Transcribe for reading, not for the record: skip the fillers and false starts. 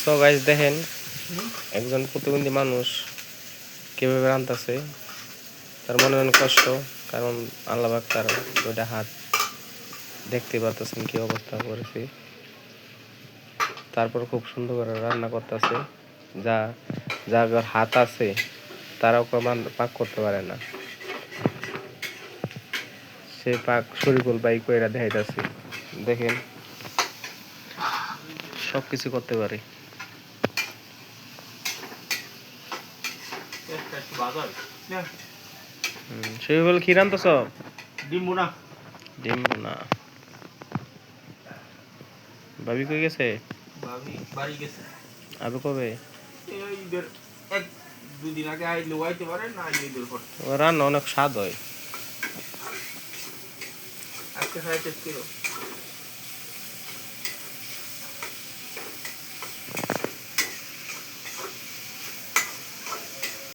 So guys দেখেন একজন প্রতিবন্ধী মানুষ কিভাবে রান্তাছে, তার মনে অনেক কষ্ট, কারণ আল্লাহ পাক তার দুইটা হাত দেখতে পারতেছেন কি অবস্থা করেছে। তারপর খুব সুন্দর করে রান্না করতেছে। যার হাত আছে তারাও পাক করতে পারে না, সে পাক শরীফুল ভাই কইরা দেখাইতেছে। দেখেন সবকিছু করতে পারে। শরীফুল কি রান্তাছ? ডিম বোনা। ভাবি কই গেছে? ভাবি বাড়ি গেছে। আবে কবে? এই ঈদের এক দুই দিন আগে আইলে আইতে পারে না, ঈদের পর। রান্না অনেক স্বাদ হয়। আজকে খাইতে ছিল।